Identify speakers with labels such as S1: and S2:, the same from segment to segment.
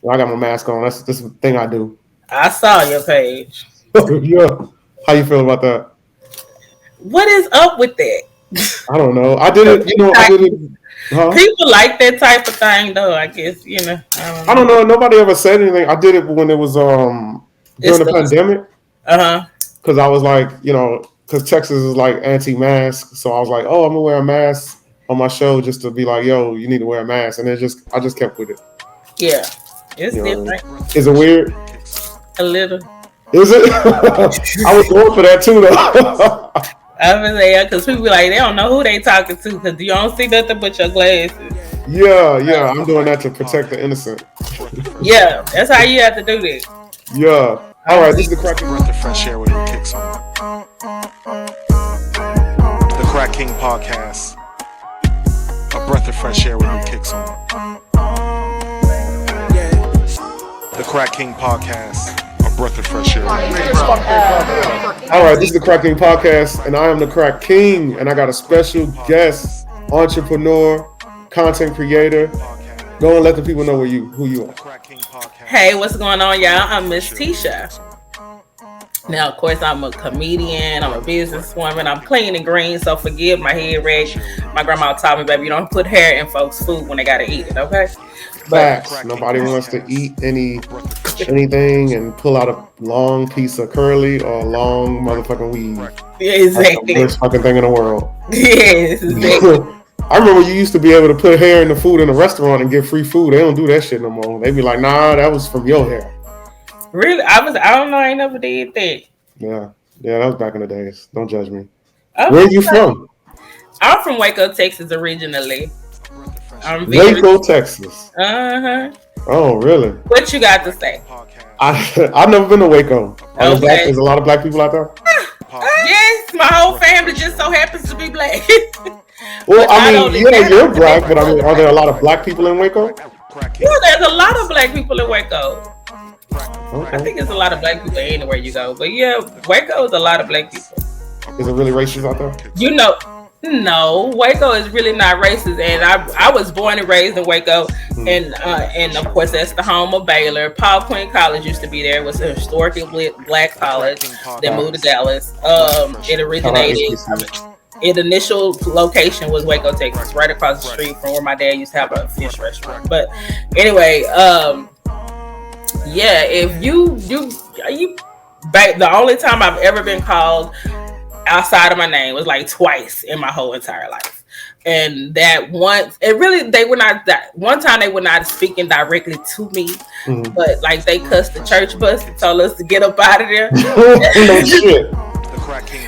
S1: I got my mask on. That's the thing I do.
S2: I saw your page.
S1: Yeah. How you feel about that?
S2: What is up with that?
S1: I don't know. I did it. I did it. Huh?
S2: People like that type of thing, though. I guess I don't
S1: I don't
S2: know.
S1: know. Nobody ever said anything. I did it when it was
S2: It's
S1: during the
S2: the
S1: pandemic
S2: uh huh.
S1: because I was like, because Texas is like anti-mask, so I was like, oh, I'm gonna wear a mask on my show just to be like, yo, you need to wear a mask, and I just kept with it.
S2: Yeah, it's
S1: You know, what I mean?
S2: different
S1: Is it weird?
S2: a little.
S1: Is it? I was going for that too, though.
S2: I was there because people be like they don't know who they talking to because you don't see nothing but your glasses.
S1: Yeah, I'm doing that to protect the innocent.
S2: Yeah, that's how you have to do that.
S1: Yeah. All right, this is the cracking.
S3: Breath of fresh air when it kicks on. The Crack King Podcast. A breath of fresh air when it kicks on. The Crack King Podcast. A breath of fresh air.
S1: All right, this is the Crack King Podcast, and I am the Crack King, and I got a special guest, entrepreneur, content creator. Go and let the people know who you are.
S2: Hey, what's going on, y'all? I'm Miss Tisha. Now, of course, I'm a comedian. I'm a businesswoman. I'm clean and green, so forgive my head wreck. My grandma taught me, baby, you don't put hair in folks' food when they gotta eat it, okay?
S1: Facts. Nobody wants to eat anything and pull out a long piece of curly or a long motherfucking weave.
S2: Yeah, exactly.
S1: That's the worst fucking thing in the world.
S2: Yes, exactly.
S1: I remember you used to be able to put hair in the food in a restaurant and get free food. They don't do that shit no more. They be like, nah, that was from your hair.
S2: Really? I don't know. I ain't never did that.
S1: Yeah, that was back in the days. Don't judge me.
S2: Okay.
S1: Where are you from?
S2: I'm from Waco, Texas, originally.
S1: Waco, Texas.
S2: Uh-huh.
S1: Oh, really?
S2: What you got to say?
S1: I've never been to Waco.
S2: Okay.
S1: There's a lot of black people out there?
S2: Yes, my whole family just so happens to be black.
S1: Well, I mean, yeah, you're black, but I mean, are there a lot of black people in Waco?
S2: Well, there's a lot of black people in Waco.
S1: Okay.
S2: I think there's a lot of black people anywhere you go. But yeah, Waco is a lot of black people.
S1: Is it really racist out there?
S2: No, Waco is really not racist. And I was born and raised in Waco. And of course, that's the home of Baylor. Paul Quinn College used to be there. It was a historically black college that moved to Dallas. It originated... Its initial location was Waco, Texas, right across the street from where my dad used to have a fish restaurant. But anyway, yeah, if you the only time I've ever been called outside of my name was like twice in my whole entire life. And that once, one time they were not speaking directly to me, but like they cussed the church bus and told us to get up out of there.
S1: No shit.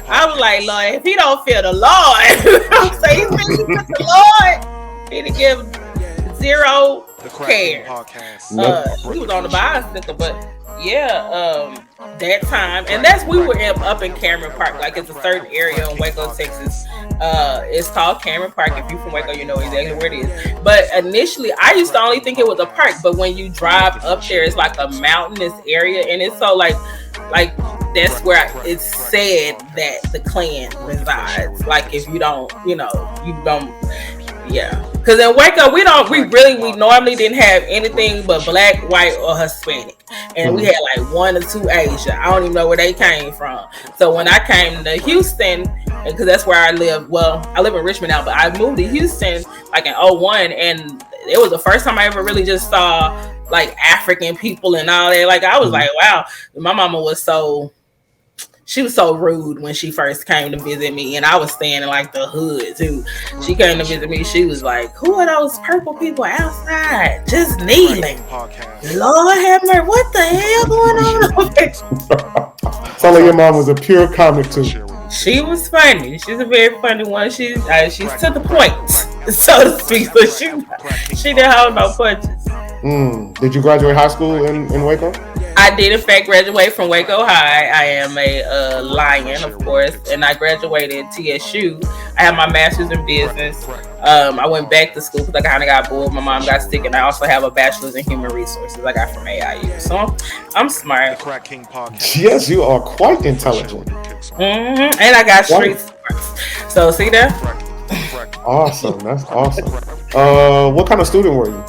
S2: I was like, Lord, if he don't fear the Lord, I'm saying he's the Lord. He didn't give zero care. He was on the bicycle, but yeah, that time, and we were up in Cameron Park. Like it's a certain area in Waco, Texas. It's called Cameron Park. If you're from Waco, you know exactly where it is. But initially, I used to only think it was a park. But when you drive up there, it's like a mountainous area, and it's so like that's where it's said that the Klan resides. Like if you don't, yeah. Because in Waco, we normally didn't have anything but black, white, or Hispanic. And we had like 1 or 2 Asian. I don't even know where they came from. So when I came to Houston, because that's where I live. Well, I live in Richmond now, but I moved to Houston like in 2001, and it was the first time I ever really just saw like African people and all that. Like I was like, wow, my mama was so rude when she first came to visit me, and I was staying in like the hood too. She came to visit me. She was like, "Who are those purple people outside just kneeling? Lord have mercy, what the hell going on?"
S1: Sound like your mom was a pure comic too.
S2: She was funny. She's a very funny one. She's to the point, so to speak. So she didn't hold no punches.
S1: Did you graduate high school in Waco?
S2: I did, in fact, graduate from Waco High. I am a Lion, of course, and I graduated TSU. I have my master's in business. I went back to school because I kind of got bored. My mom got sick, and I also have a bachelor's in human resources I got from AIU. So I'm smart.
S1: Yes, you are quite intelligent.
S2: And I got street smarts. So see there?
S1: Awesome. That's awesome. What kind of student were you?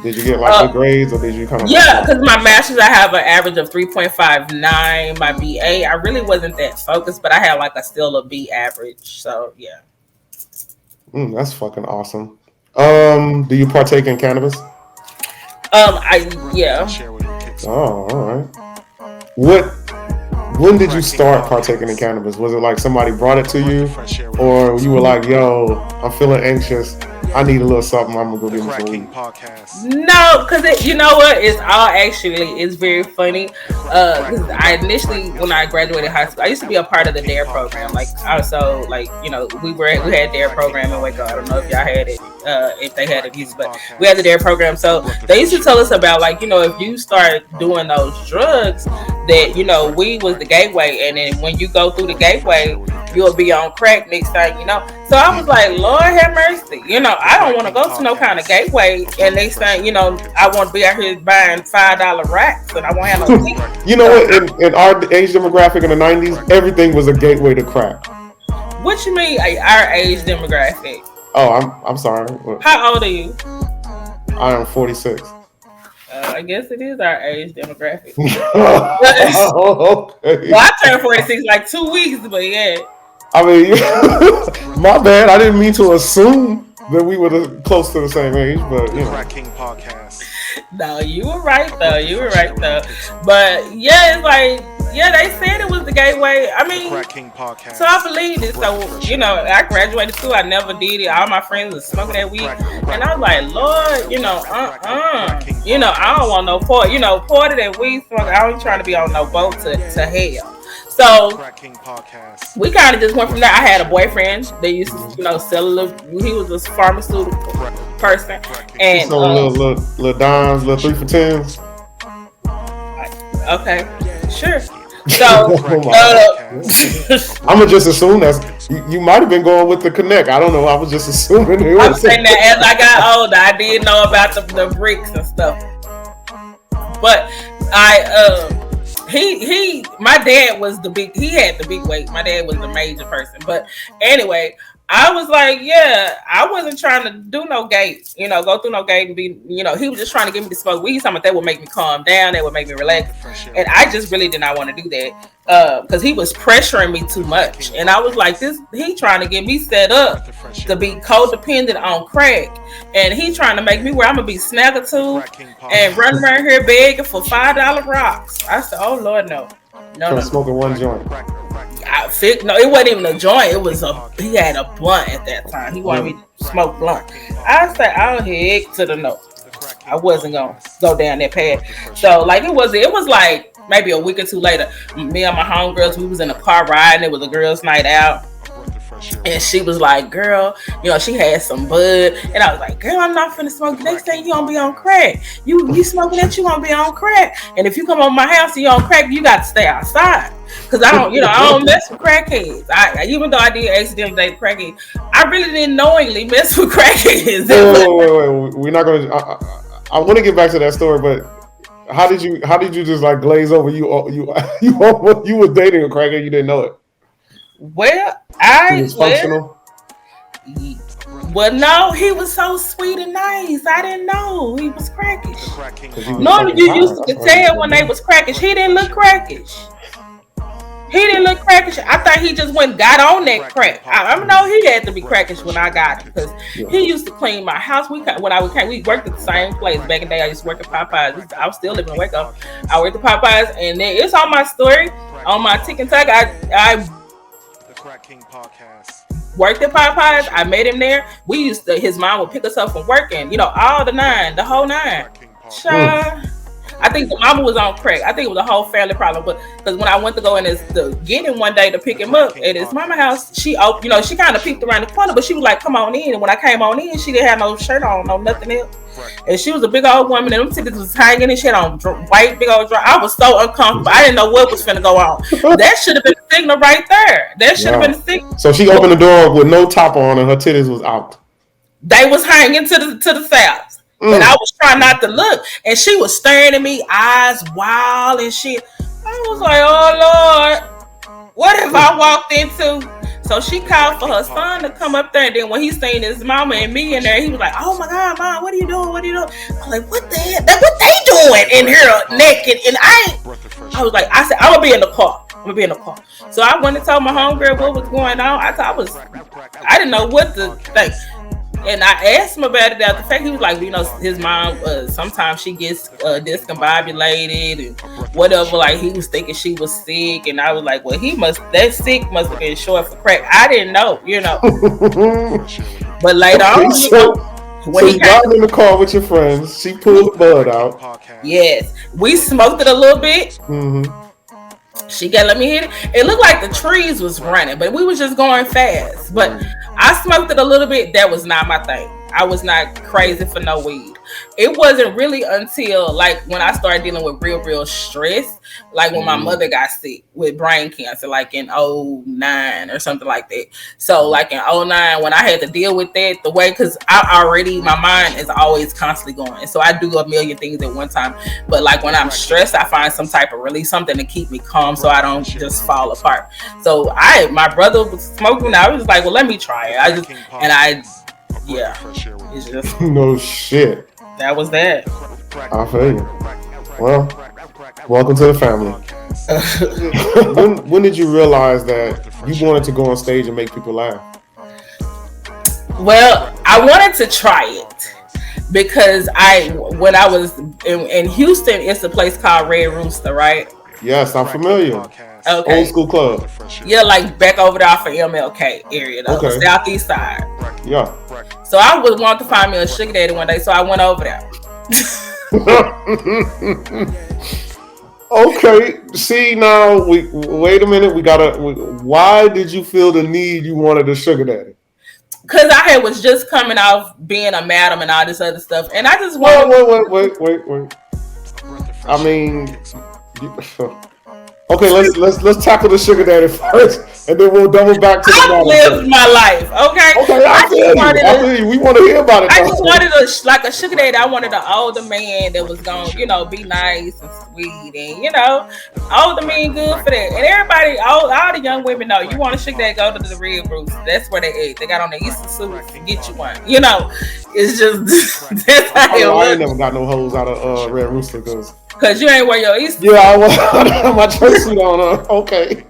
S1: Did you get like good grades, or did you kind of?
S2: Yeah, because my master's, I have an average of 3.59. My BA, I really wasn't that focused, but I had like still a B average. So yeah.
S1: That's fucking awesome. Do you partake in cannabis?
S2: Yeah.
S1: Oh, all right. When did you start partaking in cannabis? Was it like somebody brought it to you, or you were like, "Yo, I'm feeling anxious. I need a little something. I'm gonna go get me some weed."
S2: No, because you know what? It's very funny. Because I initially, when I graduated high school, I used to be a part of the DARE program. Like, also, like, you know, we had DARE program in Waco. I don't know if y'all had it, if they had it either, but we had the DARE program. So they used to tell us about, like, you know, if you start doing those drugs, that, you know, weed was the gateway, and then when you go through the gateway, you'll be on crack next thing, you know. So I was like, Lord have mercy, you know, I don't want to go to no kind of gateway, and next thing, you know, I want to be out here buying $5 racks, and I won't have no teeth.
S1: You know what? In our age demographic in the 90s, everything was a gateway to crack.
S2: What you mean, our age demographic?
S1: Oh, I'm sorry.
S2: How old are you?
S1: I am 46.
S2: I guess it is our age demographic.
S1: Okay.
S2: Well, I turned 46 like 2 weeks, but yeah.
S1: I mean, my bad. I didn't mean to assume that we were close to the same age, but you know.
S3: CrackedKingPodcast.
S2: No, you were right though. But yeah, it's like, yeah, they said it was the gateway. I mean, so I believed it. So, you know, I graduated school. I never did it. All my friends was smoking that weed, and I was like, Lord, you know, you know, I don't want no port. You know, porter that weed smoke. I ain't trying to be on no boat to hell. So we kind of just went from there. I had a boyfriend. They used to, you know, sell a little. He was a pharmaceutical person, and
S1: so little dimes, little 3 for 10s.
S2: Okay, sure. So
S1: I'm gonna just assume that's you might have been going with the connect. I don't know. I was just assuming.
S2: I'm saying that as I got older, I did know about the bricks and stuff. But my dad was he had the big weight. My dad was the major person. But anyway, I was like, yeah, I wasn't trying to do no gate, you know, go through no gate and be, you know, he was just trying to get me to smoke weed. Something that would make me calm down, that would make me relax. And I just really did not want to do that because he was pressuring me too much. And I was like, he trying to get me set up to be codependent on crack. And he trying to make me where I'm going to be snagger-tooth and run around here begging for $5 rocks. I said, oh, Lord, no. No.
S1: Smoking one joint.
S2: No, it wasn't even a joint. It was he had a blunt at that time. He wanted me to smoke blunt. I said, "I'll heck to the no." I wasn't gonna go down that path. So like it was like maybe a week or two later. Me and my homegirls, we was in a car riding. It was a girls' night out. And she was like, girl, you know, she had some bud. And I was like, girl, I'm not finna smoke. Next thing you gonna be on crack. You smoking that, you gonna be on crack. And if you come on my house and you on crack, you got to stay outside. Cause I don't mess with crackheads. Even though I did accidentally date crackheads, I really didn't knowingly mess with crackheads.
S1: Wait. We're not gonna. I want to get back to that story, but how did you just like glaze over? You were dating a crackhead, you didn't know it.
S2: Well,
S1: he was functional.
S2: Well, no, he was so sweet and nice. I didn't know he was crackish. Normally, you used to tell when they was crackish. He didn't look crackish. I thought he just got on that crack. I know he had to be crackish when I got him because he used to clean my house. We worked at the same place back in the day. I used to work at Popeyes. I was still living in Waco. I worked at Popeyes, and then it's on my story on my TikTok. I
S3: Crack King Podcast.
S2: Worked at Popeyes. I met him there. His mom would pick us up from working, you know, all the whole nine. I think the mama was on crack. I think it was a whole family problem. But because when I went to go in to get him one day to pick him up at his mama house, she opened, you know, she kind of peeked around the corner, but she was like, come on in. And when I came on in, she didn't have no shirt on, no nothing else. And she was a big old woman, and them titties was hanging, and she had on white, big old dry. I was so uncomfortable. I didn't know what was finna go on. That should have been a signal right there. That should have been a signal.
S1: So she opened the door with no top on, and her titties was out.
S2: They was hanging to the sides. And I was trying not to look, and she was staring at me, eyes wild and shit. I was like, oh Lord, what have I walked into? So she called for her son to come up there. And then when he seen his mama and me in there, he was like, "Oh my God, Mom, what are you doing? What are you doing?" I'm like, "What the hell? What they doing in here naked?" And I was like, I said, "I'm gonna be in the car. I'm gonna be in the car." So I went and told my homegirl what was going on. I didn't know what to think. And I asked him about it after the fact. He was like, his mom, sometimes she gets discombobulated and whatever. Like, he was thinking she was sick. And I was like, well, that sick must have been short for crack. I didn't know. But later on,
S1: when you got in the car with your friends, she pulled the bud out.
S2: Yes. We smoked it a little bit.
S1: Mm-hmm.
S2: She got let me hit it. It looked like the trees was running, but we was just going fast. But I smoked it a little bit. That was not my thing. I was not crazy for no weed. It wasn't really until like when I started dealing with real stress, like when my mother got sick with brain cancer, like in 2009 or something like that. So like in 2009, when I had to deal with that the way, because my mind is always constantly going. So I do a million things at one time. But like when I'm stressed, I find some type of release, something to keep me calm so I don't just fall apart. So my brother was smoking. I was like, well, let me try it. It's just
S1: no shit.
S2: That was that.
S1: I feel you. Well, welcome to the family. when did you realize that you wanted to go on stage and make people laugh?
S2: Well, I wanted to try it because when I was in Houston, it's a place called Red Rooster, right?
S1: Yes, I'm familiar.
S2: Okay.
S1: Old school club.
S2: Yeah, like back over there off of MLK area, though, the southeast side.
S1: Yeah.
S2: So I would want to find me a sugar daddy one day, so I went over there.
S1: Okay. See, now wait a minute. Why did you feel the need you wanted a sugar daddy?
S2: Because I was just coming off being a madam and all this other stuff, and I just wanted.
S1: Wait. I mean. Okay, let's tackle the sugar daddy first, and then we'll double back to the
S2: I lived my life, okay?
S1: I feel you. We want to hear about it.
S2: I just wanted a sugar daddy. I wanted an older man that was gonna, be nice and sweet, and older men good for that. And everybody, all the young women know you want a sugar daddy, go to the Red Rooster. That's where they at. They got on their Easter suits to get you one. It's just that's how it was.
S1: I ain't never got no hoes out of Red Rooster
S2: because you ain't wear your Easter.
S1: Yeah, I was my church suit on. Okay.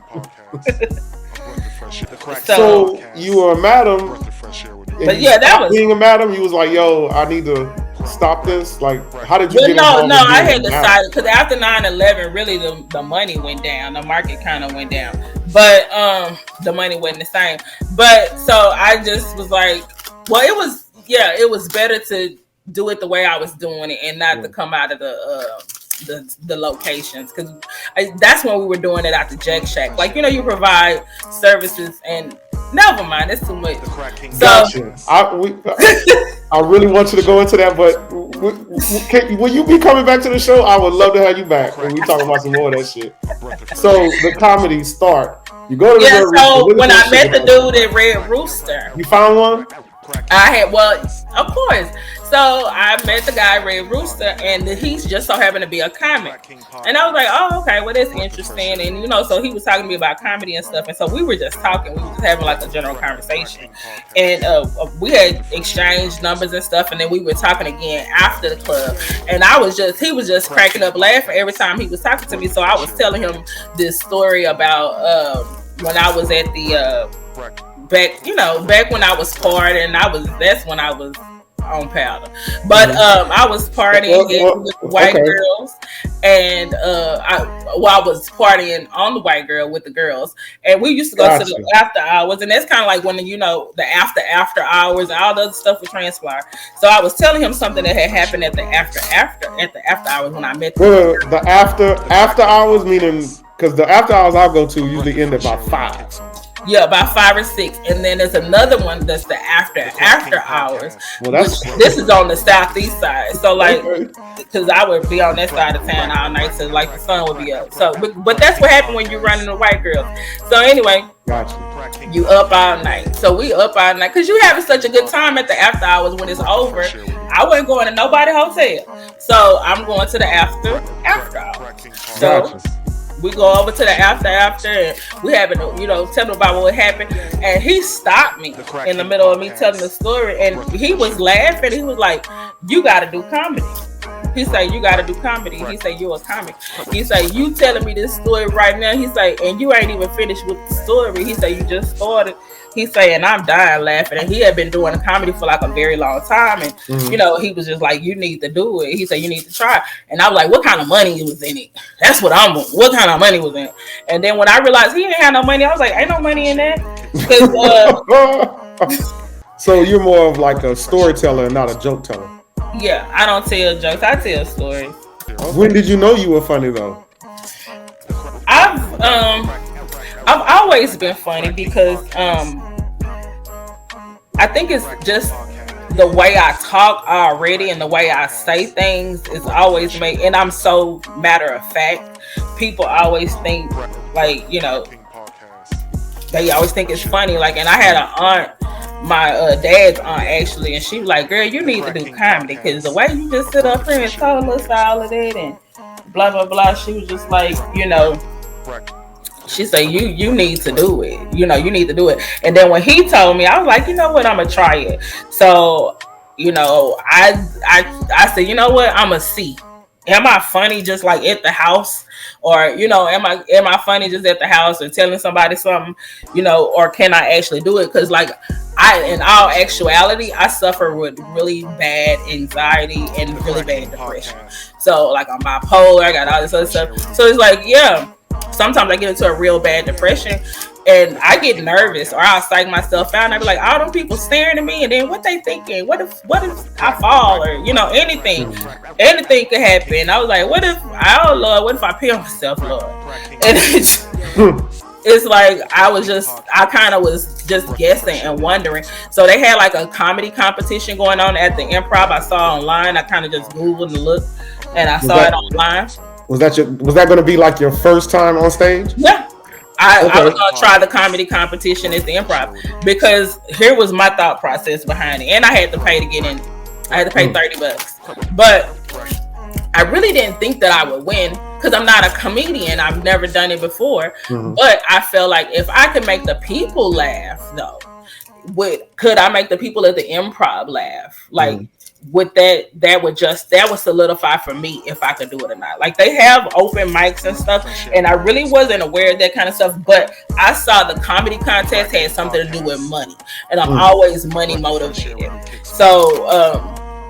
S1: So you were a madam,
S2: but yeah, that was
S1: being a madam. You was like, "Yo, I need to stop this." Like, how did you get involved?
S2: No, I had decided because after 9/11, really the money went down. The market kind of went down, but the money wasn't the same. But so I just was like, well, it was better to do it the way I was doing it and not to come out of the locations, because that's when we were doing it at the Jack Shack. Like, you provide services, and never mind, that's too much.
S1: Gotcha. I really want you to go into that, but will you be coming back to the show? I would love to have you back, and we talking about some more of that shit. So the comedy start. You go to the Red Rooster.
S2: When I met the dude at Red Rooster,
S1: you found one?
S2: Of course. So I met the guy Red Rooster, and he's just so happened to be a comic. And I was like, oh, okay, well, that's interesting. And so he was talking to me about comedy and stuff. And so we were just talking. We were just having like a general conversation. And we had exchanged numbers and stuff. And then we were talking again after the club. And he was just cracking up laughing every time he was talking to me. So I was telling him this story about when I was at the back when I was partying. That's when I was on powder, but I was partying with white girls, and I was partying on the white girl with the girls, and we used to go to the after hours, and that's kind of like when the after hours and all the other stuff would transpire. So I was telling him something that had happened at the after hours when I met them.
S1: The after hours, meaning because the after hours I'll go to usually end at about 5.
S2: Yeah, about 5 or 6, and then there's another one that's the after hours. Well, this is on the southeast side, so like, because I would be on that side of town all night, so like the sun would be up. So, but that's what happened when you're running the white girls. So anyway,
S1: gotcha.
S2: You up all night. So we up all night because you having such a good time at the after hours. When it's over, I wasn't going to nobody hotel, so I'm going to the after hours. So.
S1: Gotcha.
S2: we go over to the after, and we having tell them about what happened, and he stopped me in the middle of me telling the story, and he was laughing. He was like, "You got to do comedy." He said, "You got to do comedy." He said, "You're a comic." He said, "You telling me this story right now." He said, "And you ain't even finished with the story." He said, "You just started." He said, "And I'm dying laughing." And he had been doing comedy for like a very long time. And, he was just like, "You need to do it." He said, "You need to try." And I was like, "What kind of money was in it?" That's what what kind of money was in it? And then when I realized he didn't have no money, I was like, "Ain't no money in that."
S1: So you're more of like a storyteller and not a joke teller.
S2: Yeah, I don't tell jokes. I tell stories.
S1: When did you know you were funny though?
S2: I've always been funny because I think it's just the way I talk already and the way I say things is always made, and I'm so matter of fact. People always think like, they always think it's funny. Like, and I had an aunt, my dad's aunt actually, and she was like, "Girl, you need to do comedy because the way you just sit up here and told us all of that and blah blah blah." She was just like, she said, you need to do it. You need to do it. And then when he told me, I was like, you know what, I'm gonna try it. So, I said, you know what, I'm gonna see. Am I funny just like at the house? Or, am I funny just at the house or telling somebody something, or can I actually do it? Because like in all actuality, I suffer with really bad anxiety and really bad depression. So like I'm bipolar, I got all this other stuff. So it's like, yeah, sometimes I get into a real bad depression and I get nervous or I'll psych myself out and I be like, all them people staring at me, and then what they thinking? What if I fall, or anything could happen. I was like, what if I pee on myself, Lord? And it's like I kind of was just guessing and wondering. So they had like a comedy competition going on at the Improv. I saw online. I kind of just Googled and looked, and I saw it online.
S1: Was that going to be like your first time on stage?
S2: Yeah. I was going to try the comedy competition at the Improv because here was my thought process behind it. And I had to pay to get in. I had to pay $30. But I really didn't think that I would win because I'm not a comedian. I've never done it before. But I felt like if I could make the people laugh, though, could I make the people at the Improv laugh? Like, with that would solidify for me if I could do it or not. Like, they have open mics and stuff, and I really wasn't aware of that kind of stuff, but I saw the comedy contest had something to do with money, and I'm always money motivated. So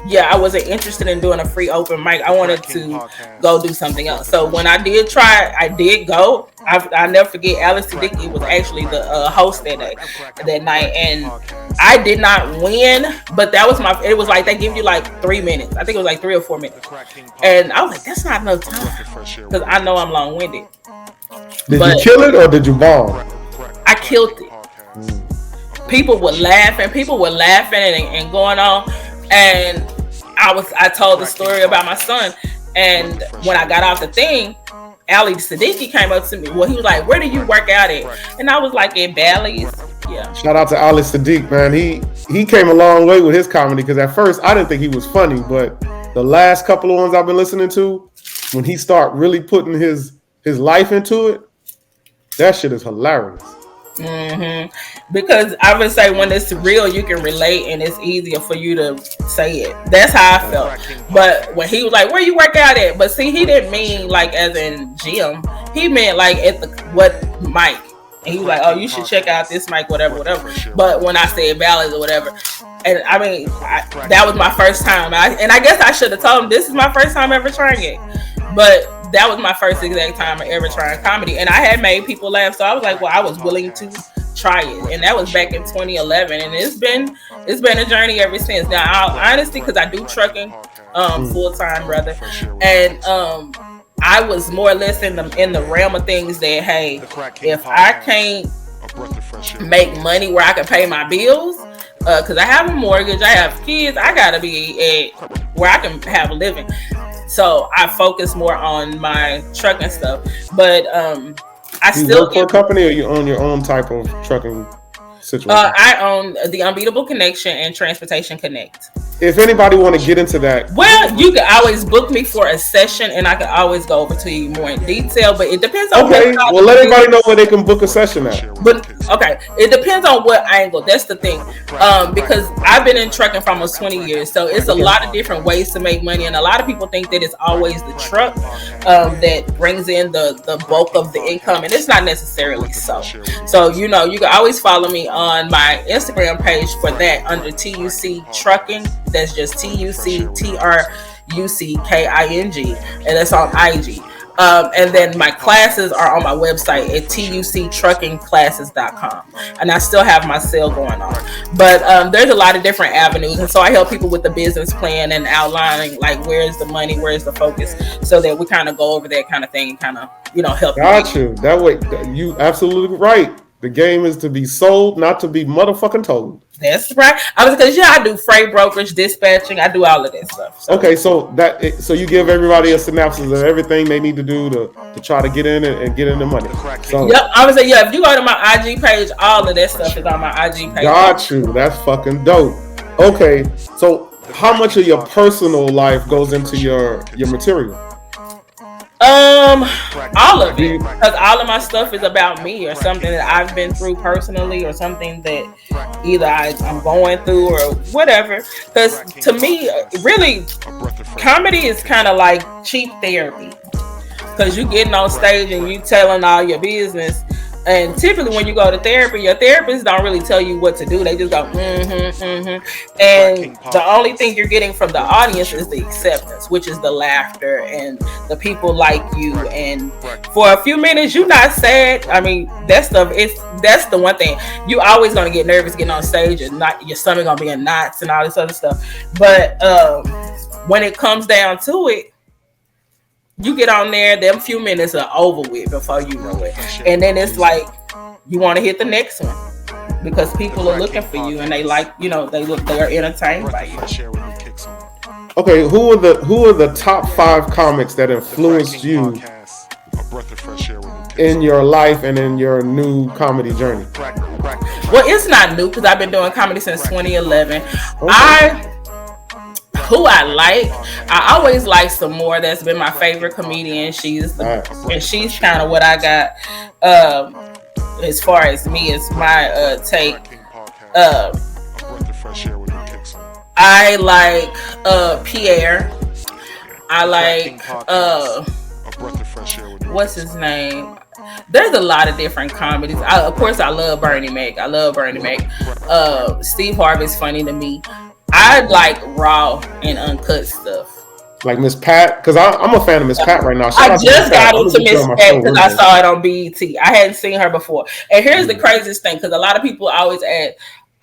S2: yeah, I wasn't interested in doing a free open mic. I wanted to go do something else. So when I did try, I did go. I never forget, Alice Siddiqui was actually the host that night, and I did not win, but it was like they give you like 3 minutes. I think it was like 3 or 4 minutes, and I was like, that's not enough time because I know I'm long-winded.
S1: Did you kill it or did you bomb?
S2: I killed it. People were laughing and going on, and I told the story about my son, and when I got off the thing, Ali Siddiqui came up to me. Well, he was like, "Where do you work out at?" And I was like, "At Bally's." Yeah.
S1: Shout out to Ali Siddiq, man. He came a long way with his comedy because at first I didn't think he was funny, but the last couple of ones I've been listening to, when he start really putting his life into it, that shit is hilarious.
S2: Because I would say when it's real, you can relate and it's easier for you to say it. That's how I felt. But when he was like, "Where you work out at?" But see, he didn't mean like as in gym. He meant like at what mic. And he was like, "Oh, you should check out this mic, whatever." But when I said ballads or whatever, and I mean, that was my first time. And I guess I should have told him this is my first time ever trying it. But that was my first exact time ever trying comedy, and I had made people laugh, so I was like, well, I was willing to try it, and that was back in 2011, and it's been a journey ever since. Now, honestly, because I do trucking full time, brother, and I was more or less in the realm of things that, hey, if I can't make money where I can pay my bills, because I have a mortgage, I have kids, I gotta be at where I can have a living. So I focus more on my trucking stuff, but I still
S1: work for a company, or you own your own type of trucking situation?
S2: I own the Unbeatable Connection and Transportation Connect.
S1: if anybody want to get into that,
S2: well, you can always book me for a session, and I can always go over to you more in detail. But it depends on
S1: okay. Well, let everybody know where they can book a session at.
S2: But okay, it depends on what angle. That's the thing, because I've been in trucking for almost 20 years, so it's a lot of different ways to make money, and a lot of people think that it's always the truck that brings in the bulk of the income, and it's not necessarily so. So you know, you can always follow me on my Instagram page for that under TUC Trucking. That's just TUCTRUCKING, and that's on IG. And then my classes are on my website at tuctruckingclasses.com, and I still have my sale going on. But there's a lot of different avenues, and so I help people with the business plan and outlining like where's the money, where's the focus, so that we kind of go over that kind of thing and kind of help.
S1: Got you. That way, you absolutely right. The game is to be sold, not to be motherfucking told.
S2: That's right. Because I do freight brokerage, dispatching. I do all of that stuff. So.
S1: Okay, so you give everybody a synopsis of everything they need to do to try to get in and get in the money. So,
S2: yep, I would say if you go to my IG page, all of that stuff is on my IG page.
S1: Got you. That's fucking dope. Okay, so how much of your personal life goes into your material?
S2: All of it, because all of my stuff is about me or something that I've been through personally or something that either I'm going through or whatever. Because to me, really, comedy is kind of like cheap therapy, because you getting on stage and you telling all your business. And typically when you go to therapy, your therapist don't really tell you what to do. They just go, And the only thing you're getting from the audience is the acceptance, which is the laughter and the people like you. And for a few minutes, you're not sad. I mean, that's the one thing. You always going to get nervous getting on stage and your stomach going to be in knots and all this other stuff. But when it comes down to it, you get on there, them few minutes are over with before you know it. And then it's like, you want to hit the next one because people are looking for you and they like, they are entertained by you.
S1: Okay, who are the top 5 comics that influenced you in your life and in your new comedy journey?
S2: Well, it's not new because I've been doing comedy since 2011.
S1: Okay.
S2: Who I like, I always like some more. That's been my favorite comedian. She's kind of what I got as far as me is my take. I like Pierre. I like what's his name? There's a lot of different comedies. Of course, I love Bernie Mac. Steve Harvey's funny to me. I like raw and uncut stuff.
S1: Like Miss Pat, because I'm a fan of Miss Pat right now.
S2: I just got into Miss Pat because I saw it on BET. I hadn't seen her before. And here's the craziest thing, because a lot of people always ask,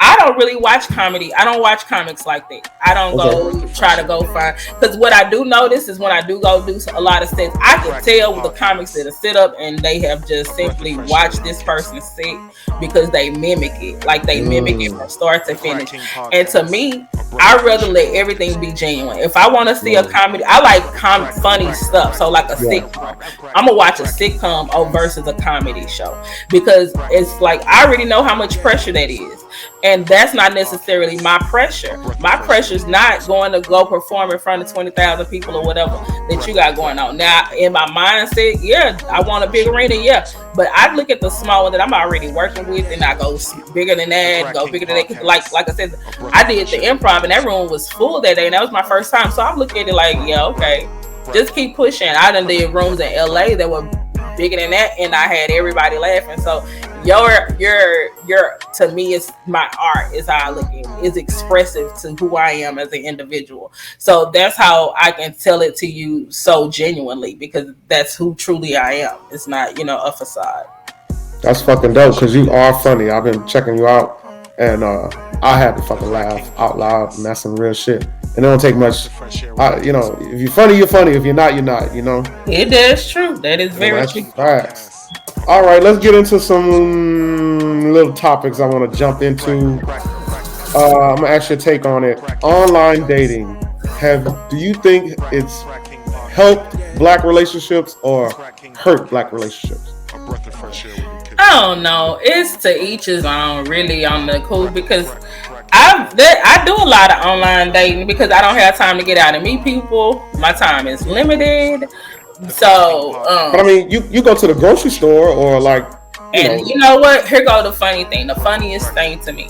S2: I don't really watch comedy. I don't watch comics like that. I don't go try to go find, because what I do notice is when I do go do a lot of sets, I can tell with the comics that are sit up and they have just simply watched this person sit because they mimic it. Like they mimic it from start to finish. And to me, I'd rather let everything be genuine. If I want to see a comedy, I like funny stuff. So like a sitcom, I'm gonna watch a sitcom versus a comedy show, because it's like I already know how much pressure that is. And that's not necessarily my pressure. My pressure is not going to go perform in front of 20,000 people or whatever that you got going on. Now, in my mindset, I want a big arena, but I look at the small one that I'm already working with, and I go bigger than that, Like I said, I did the improv, and that room was full that day, and that was my first time. So I'm looking at it like, okay, just keep pushing. I done did rooms in LA that were bigger than that, and I had everybody laughing. So your to me, is my art, is how I look at it. It's expressive to who I am as an individual. So that's how I can tell it to you so genuinely, because that's who truly I am. It's not, a facade.
S1: That's fucking dope, because you are funny. I've been checking you out, and I had to fucking laugh out loud, and that's some real shit. And it don't take much. If you're funny, you're funny. If you're not, you're not.
S2: It is true. That is very true.
S1: Facts. All right, let's get into some little topics I want to jump into. I'm gonna ask your take on it. Online dating. Do you think it's helped black relationships or hurt black relationships?
S2: I don't know. It's to each his own, really, on the cool, because I do a lot of online dating because I don't have time to get out and meet people. My time is limited. So,
S1: But I mean, you go to the grocery store or like,
S2: and you know what? Here go the funny thing. The funniest thing to me.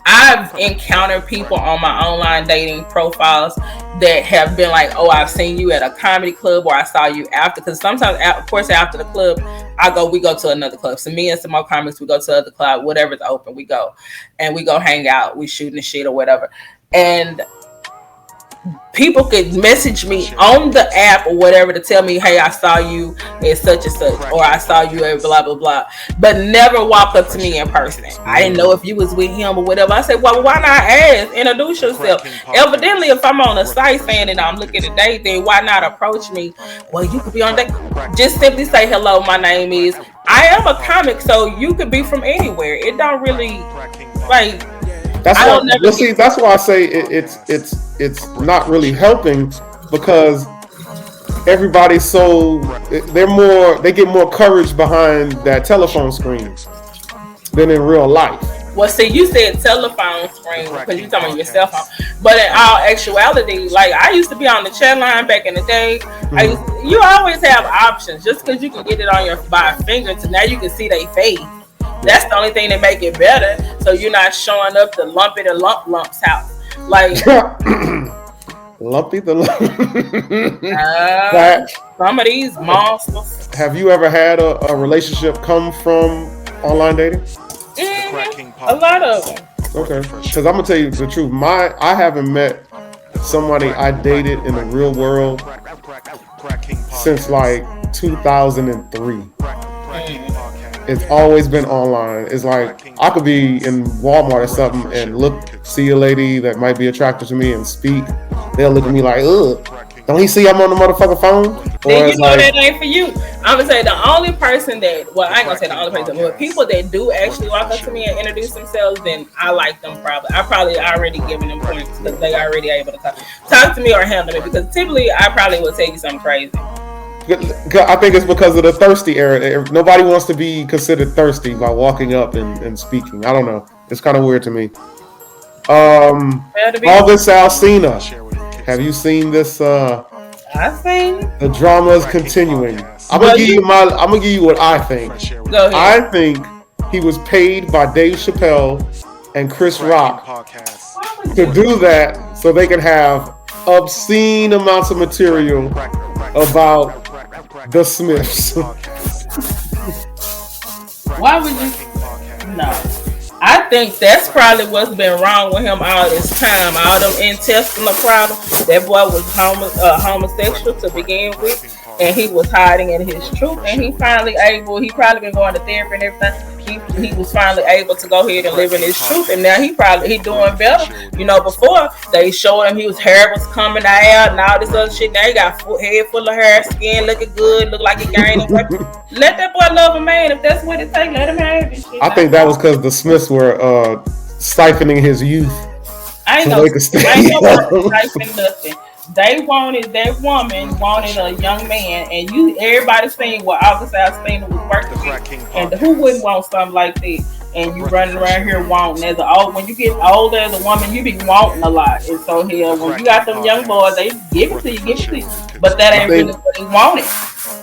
S2: I've encountered people on my online dating profiles that have been like, "Oh, I've seen you at a comedy club, or I saw you after." Because sometimes, of course, after the club, we go to another club. So me and some more comics, we go to other club, whatever's open, we go, and we go hang out, we shooting the shit or whatever, and people could message me on the app or whatever to tell me, "Hey, I saw you at such and such," or "I saw you at blah blah blah," but never walk up to me in person. I didn't know if you was with him or whatever. I said, "Well, why not ask? Introduce yourself." Evidently, if I'm on a site saying that I'm looking at date, then why not approach me? Well, you could be on date. Just simply say, "Hello, my name is." I am a comic, so you could be from anywhere. It don't really like.
S1: That's why. That's why I say it's not really helping because everybody's they get more courage behind that telephone screen than in real life.
S2: Well, see, you said telephone screen because you're talking about your cell phone. But in all actuality, like I used to be on the chat line back in the day. You always have options. Just because you can get it on by a finger, to now you can see their face. That's the only thing that make it better. So you're not showing up the lumpy the lump's house. Like
S1: Lumpy the lump.
S2: Some of these monsters.
S1: Have you ever had a relationship come from online dating?
S2: A lot of them.
S1: Okay, because I'm gonna tell you the truth. I haven't met somebody I dated in the real world since like 2003. It's always been online. It's like I could be in Walmart or something and see a lady that might be attracted to me and speak. They'll look at me like, "Ugh, don't he see I'm on the motherfucking phone?"
S2: Then you know that ain't for you. I'm gonna say the only person that, well, I ain't gonna say the only person, but people that do actually walk up to me and introduce themselves, then I like them probably. I probably already given them points because they already able to talk to me or handle me. Because typically I probably will tell you something crazy.
S1: I think it's because of the thirsty era. Nobody wants to be considered thirsty by walking up and speaking. I don't know. It's kind of weird to me. August Alsina. Have you seen this?
S2: I've seen.
S1: The drama is continuing. I'm gonna give you what I think.
S2: Go ahead.
S1: I think he was paid by Dave Chappelle and Chris Rock to do that so they can have obscene amounts of material about the Smiths.
S2: Why would you? No. I think that's probably what's been wrong with him all this time. All them intestinal problems. That boy was homosexual to begin with, and he was hiding in his truth. And he probably been going to therapy and everything. He was finally able to go ahead and live in his truth, and now he doing better. You know, before they showed him his hair was coming out and all this other shit. Now he got head full of hair, skin looking good, look like he gained weight. Let that boy love a man if that's what it takes. Let him have it. Shit.
S1: I think that was because the Smiths were siphoning his youth.
S2: I ain't nobody siphoning nothing. They wanted that woman wanted a young man, and everybody seen what August Alsina was working with, and who wouldn't want something like that? And you running around here wanting when you get older as a woman, you be wanting a lot, and so here when you got them young boys, they give it to you, but that ain't really what he wanted.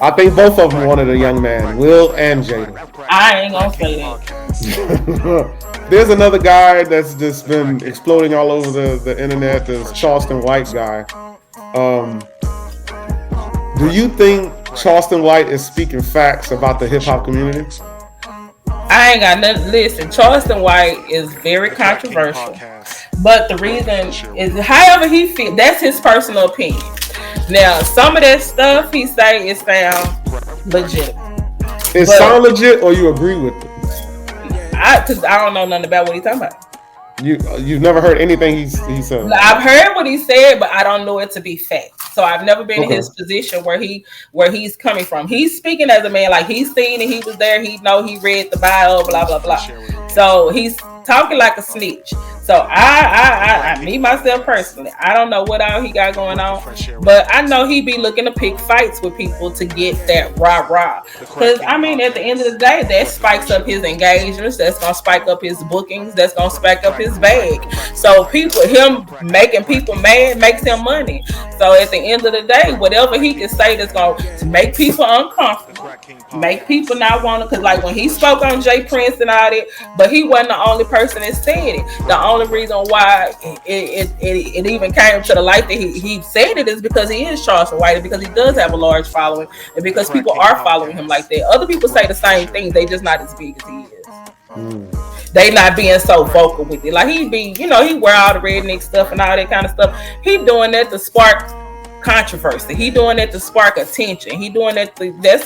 S1: I think both of them wanted a young man, Will and Jada.
S2: I ain't gonna say that.
S1: There's another guy that's just been exploding all over the internet. This Charleston White guy. Do you think Charleston White is speaking facts about the hip hop community?
S2: I ain't got nothing. Listen, Charleston White is very controversial, but the reason is however he feels. That's his personal opinion. Now, some of that stuff he say it sound legit.
S1: It sound legit, or you agree with it?
S2: Because I don't know nothing about what he's talking about.
S1: You've never heard anything he said?
S2: I've heard what he said, but I don't know it to be fact. So I've never been in his position where he's coming from. He's speaking as a man, like he's seen it, he was there, he read the bio, blah blah blah. So he's talking like a snitch. So me myself personally, I don't know what all he got going on, but I know he be looking to pick fights with people to get that rah. Because I mean, at the end of the day, that spikes up his engagements. That's gonna spike up his bookings. That's gonna spike up his bag. So him making people mad makes him money. So at the end of the day, whatever he can say that's gonna make people uncomfortable, make people not want to. Because like when he spoke on Jay Prince and all that, but he wasn't the only person that said it. The only reason why it even came to the light that he said it is because he is Charleston White, and because he does have a large following, and because people are following him like that. Other people say the same things, they just not as big as he is. They not being so vocal with it. Like he be, he wear all the redneck stuff and all that kind of stuff. He doing that to spark controversy. He doing that to spark attention. He doing that that's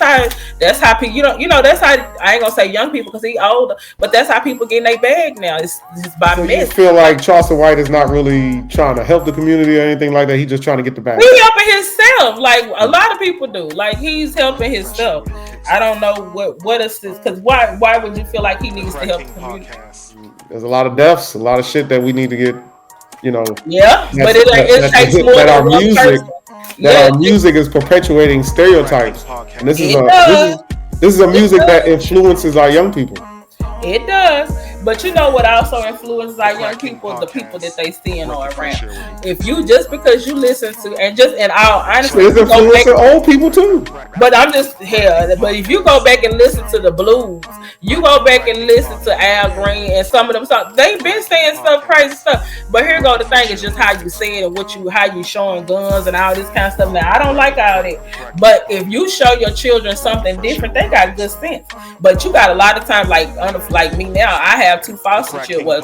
S2: how people, that's how, I ain't gonna say young people because he older, but that's how people get in their bag now. It's by
S1: so
S2: mess.
S1: You feel like Charleston White is not really trying to help the community or anything like that? He just trying to get the bag.
S2: He helping himself, like a lot of people do. Like he's helping himself. I don't know what is this, because why would you feel like he needs to help the community?
S1: There's a lot of deaths, a lot of shit that we need to get,
S2: Yeah, but it takes more than one person.
S1: Our music is perpetuating stereotypes, and this is a music that influences our young people.
S2: It does, but you know what also influences our young people? The people that they see and are around. If you just because you listen to and all honestly,
S1: it's influencing old people too.
S2: But but if you go back and listen to the blues, you go back and listen to Al Green and some of them songs, they've been saying stuff, crazy stuff. But here go the thing, is just how you say it and how you showing guns and all this kind of stuff. Now I don't like all that, but if you show your children something different, they got good sense. But you got a lot of times like me now, I have two foster children.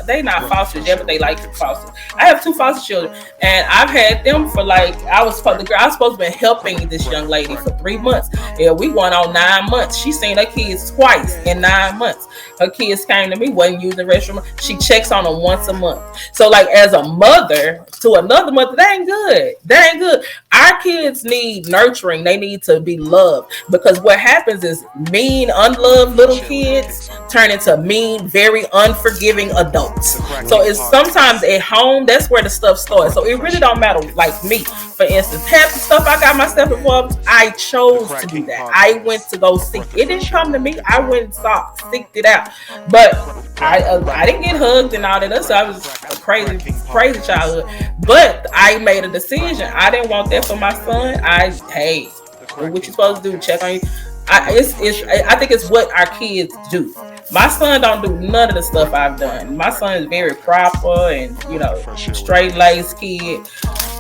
S2: They not fosters yet, but they like fosters. I have two foster children, and I've had them for I was supposed to be helping this young lady for 3 months. Yeah, we went on 9 months. She seen her kids twice in 9 months. Her kids came to me, wasn't using the restroom. She checks on them once a month. So like as a mother to another mother, that ain't good. That ain't good. Our kids need nurturing. They need to be loved, because what happens is mean, unloved little kids turn into mean, very unforgiving adults. So it's sometimes at home, that's where the stuff starts. So it really don't matter. Like me, for instance, half the stuff I got myself involved, I chose to do that. I went to go seek. It didn't come to me. I went and seeked it out. But I didn't get hugged and all that. So I was a crazy childhood. But I made a decision. I didn't want that for my son. What you supposed to do? Check on you. I think it's what our kids do. My son don't do none of the stuff I've done. My son is very proper and straight laced kid.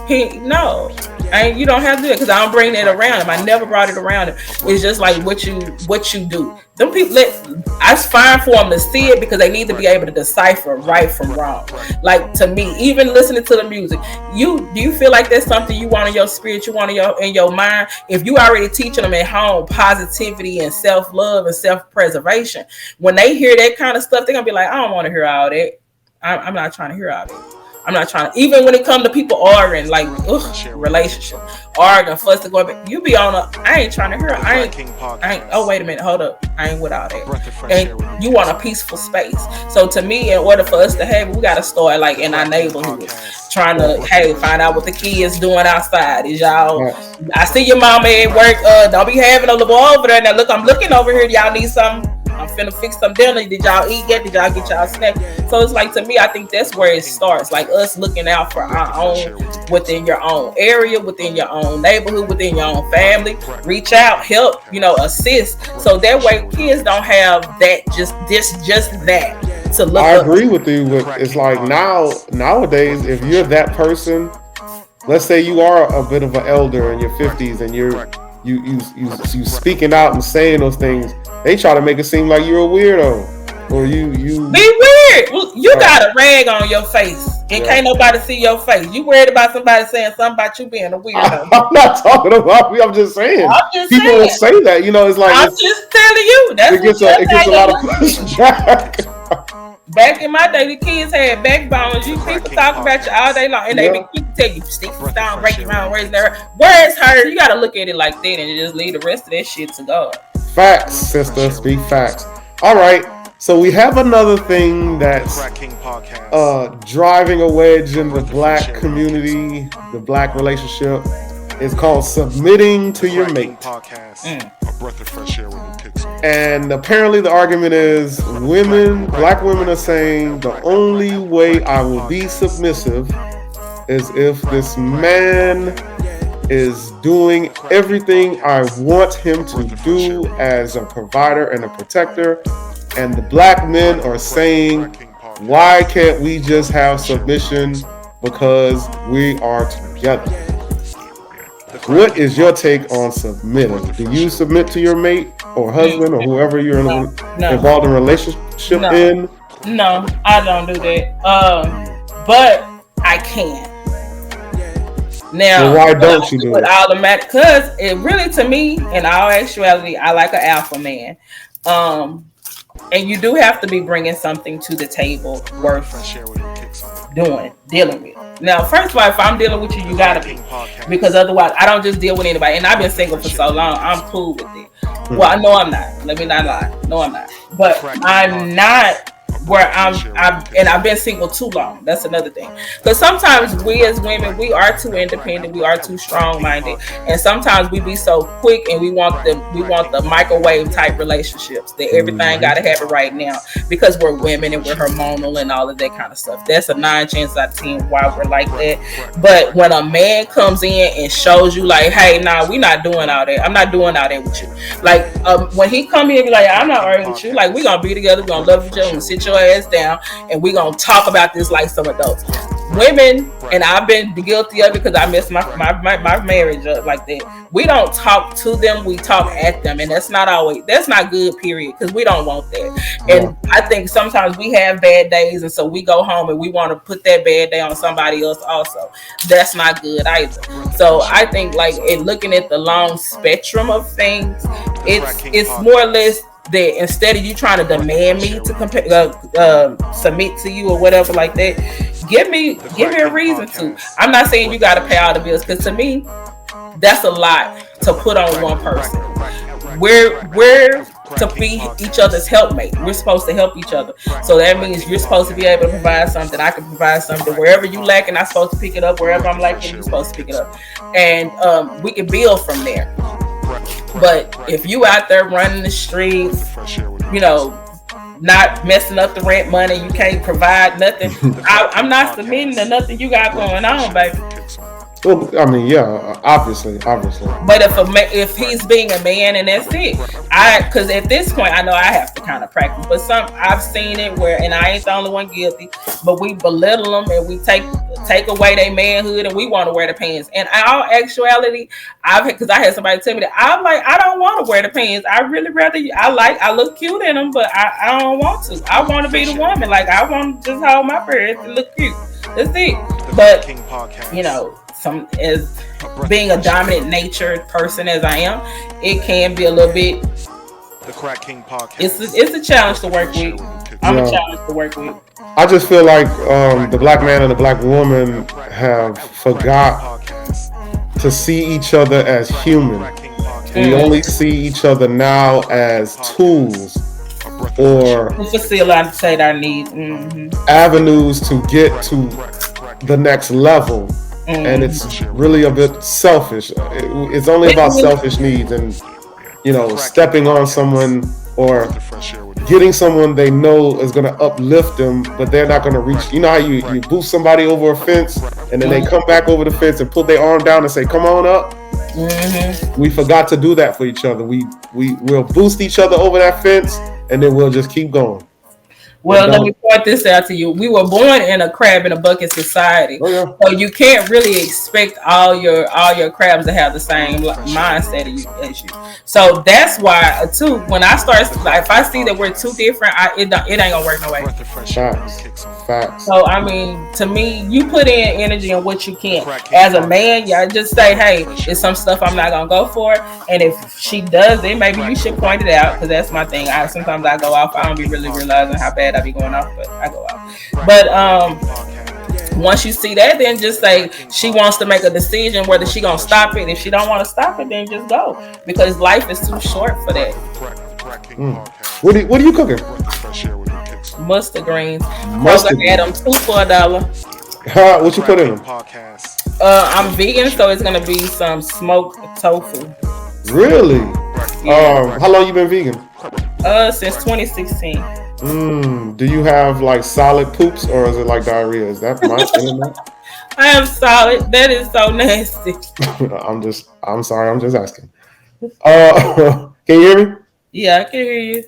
S2: You don't have to do it, because I don't bring it around him. I never brought it around him. It's just like what you do. Them people, it's fine for them to see it, because they need to be able to decipher right from wrong. Like to me, even listening to the music, do you feel like that's something you want in your spirit, you want in your mind? If you already teaching them at home positivity and self-love and self-preservation, when they hear that kind of stuff, they're gonna be like, I don't want to hear all that. I'm not trying to hear all that. I'm not trying to, even when it comes to people arguing, like, relationship, arguing, fussing, going back, you be on I ain't trying to hear it. I ain't, oh, wait a minute, hold up. I ain't with all that. And you want a peaceful space. So to me, in order for us to have it, we got to start like in our neighborhood, trying to, find out what the kids doing outside. Is y'all, I see your mama at work, don't be having a little boy over there. Now look, I'm looking over here. Y'all need something? I'm finna fix some dinner. Did y'all eat yet? Did y'all get y'all snack? So it's like, to me, I think that's where it starts. Like us looking out for our own, within your own area, within your own neighborhood, within your own family. Reach out, help, assist. So that way kids don't have that, just that to look
S1: I agree with you. It's like nowadays, if you're that person, let's say you are a bit of an elder in your 50s and you speaking out and saying those things, they try to make it seem like you're a weirdo, or you be
S2: weird. Well, you got a rag on your face, and can't nobody see your face. You worried about somebody saying something about you being a weirdo?
S1: I'm not talking about me. I'm just saying. People will say that. It's like
S2: I'm just telling you. That's
S1: it gets a lot of pushback.
S2: Back in my day, the kids had backbones. People talk about you all day long, and they tell you sticks and stones, break your own raising their. Where's her? You got to look at it like that, and just leave the rest of that shit to God.
S1: Facts, sister. Speak facts. All right. So we have another thing that's
S3: Crack King Podcast.
S1: driving a wedge in the black community, the black relationship. It's called submitting to your mate.
S3: Podcast. A breath of fresh air when you kick some.
S1: And apparently the argument is black women are saying the only way I will be submissive is if this man is doing everything I want him to do as a provider and a protector. And the black men are saying, why can't we just have submission because we are together? What is your take on submitting? Do you submit to your mate or husband or whoever you're involved in a relationship in?
S2: No, I don't do that. But I can. Now,
S1: well, why don't you do it?
S2: Automatic, because it really, to me, in all actuality, I like an alpha man. And you do have to be bringing something to the table worth dealing with. Now, first of all, if I'm dealing with you, you gotta be, because otherwise, I don't just deal with anybody. And I've been single for so long, I'm cool with it. Well, I know I'm not. Let me not lie. No, I'm not. But I'm not where and I've been single too long. That's another thing. Because sometimes we as women, we are too independent, we are too strong-minded, and sometimes we be so quick and we want the microwave type relationships that everything gotta happen right now because we're women and we're hormonal and all of that kind of stuff. That's a 9 chances out of 10 why we're like that. But when a man comes in and shows you like, hey, nah, we not doing all that. I'm not doing all that with you. Like when he come here and be like, I'm not arguing with you. Like we gonna be together, we gonna love each other, and sit your ass down, and we gonna talk about this like some adults. Women, and I've been guilty of it because I messed my marriage up like that. We don't talk to them, we talk at them, and that's not good, period, because we don't want that. And I think sometimes we have bad days, and so we go home and we want to put that bad day on somebody else also. That's not good either. So I think like looking at the long spectrum of things, it's more or less that instead of you trying to demand me to submit to you or whatever like that, give me a reason to. I'm not saying you got to pay all the bills, because to me, that's a lot to put on one person. We're to be each other's helpmate. We're supposed to help each other. So that means you're supposed to be able to provide something. I can provide something. Wherever you lacking, I'm supposed to pick it up. Wherever I'm lacking, you're supposed to pick it up. And we can build from there. But if you out there running the streets, not messing up the rent money, you can't provide nothing. I'm not submitting to nothing you got going on, baby.
S1: Well, I mean, yeah, obviously.
S2: But if he's being a man and that's it, because at this point I know I have to kind of practice. But I've seen it where, and I ain't the only one guilty, but we belittle them and we take away their manhood and we want to wear the pants. And in all actuality, because I had somebody tell me that, I'm like, I don't want to wear the pants. I really rather I look cute in them, but I don't want to. I want to be the woman. Like I want to just hold my breath and look cute. That's it. But as being a dominant nature person as I am, it can be a little bit.
S3: The Crack King Podcast.
S2: It's a challenge to work with. I'm a challenge to work with.
S1: I just feel like the black man and the black woman have forgot to see each other as human. We only see each other now as tools or
S2: facilitate our needs,
S1: avenues to get to the next level. And it's really a bit selfish. It's only about selfish needs and, stepping on someone or getting someone they know is going to uplift them, but they're not going to reach. You know how you boost somebody over a fence and then they come back over the fence and put their arm down and say, come on up. We forgot to do that for each other. We'll boost each other over that fence and then we'll just keep going.
S2: Well, let me point this out to you. We were born in a crab in a bucket society, so you can't really expect all your crabs to have the same mindset as you. So that's why, too, when I start, if I see that we're too different, it ain't gonna work no way.
S1: Facts.
S2: So I mean, to me, you put in energy in what you can. As a man, y'all just say, hey, it's some stuff I'm not gonna go for, and if she does it, maybe you should point it out, because that's my thing. Sometimes I go off. I don't be really realizing how bad I be going off, but I go off. But once you see that, then just say she wants to make a decision whether she gonna stop it. If she don't want to stop it, then just go, because life is too short for that.
S1: What are you cooking?
S2: mustard greens.
S1: Mustard
S2: Kroger had them 2 for $1.
S1: What you put in them?
S2: I'm vegan, so it's gonna be some smoked tofu.
S1: Really?
S2: Yeah.
S1: How long you been vegan?
S2: Since 2016.
S1: Do you have like solid poops or is it like diarrhea? Is that my internet?
S2: I am solid. That is so nasty.
S1: I'm sorry, I'm just asking. Can you hear me?
S2: Yeah, I can hear you.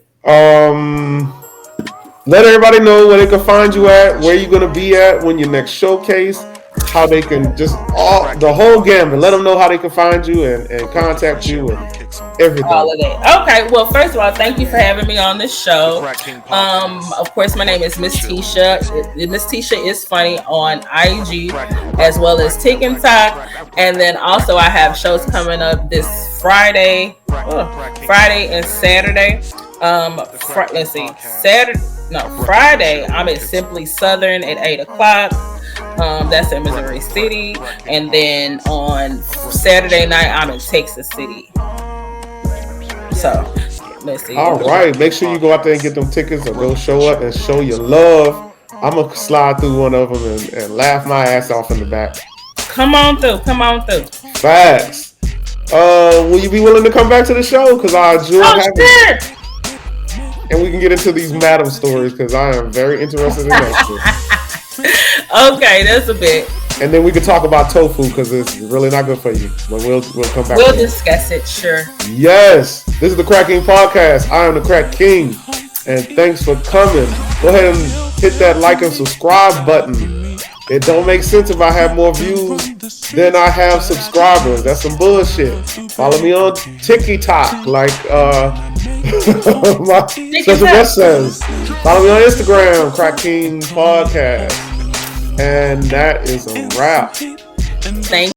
S1: Let everybody know where they can find you at, where you're gonna be at when your next showcase, how they can the whole gambit. Let them know how they can find you and contact you and everything.
S2: All of that. Okay. Well, first of all, thank you for having me on the show. Of course, my name is Miss Tisha. Miss Tisha is funny on IG as well as TikTok, and then also I have shows coming up this Friday and Saturday. Let's see, Friday I'm at Simply Southern at 8:00. That's in Missouri City, and then on Saturday night I'm in Texas City. So let's see.
S1: All right, make sure you go out there and get them tickets, or go show up and show your love. I'm gonna slide through one of them and laugh my ass off in the back.
S2: Come on through.
S1: Facts. Will you be willing to come back to the show? Because I enjoy having you. And we can get into these madam stories because I am very interested in that.
S2: Okay, that's a bit.
S1: And then we can talk about tofu because it's really not good for you. But we'll come back.
S2: We'll discuss it, sure.
S1: Yes, this is the Crack King Podcast. I am the Crack King, and thanks for coming. Go ahead and hit that like and subscribe button. It don't make sense if I have more views than I have subscribers. That's some bullshit. Follow me on TikTok, like my special guest says. Follow me on Instagram, Crack King Podcast. And that is a wrap.
S2: Thank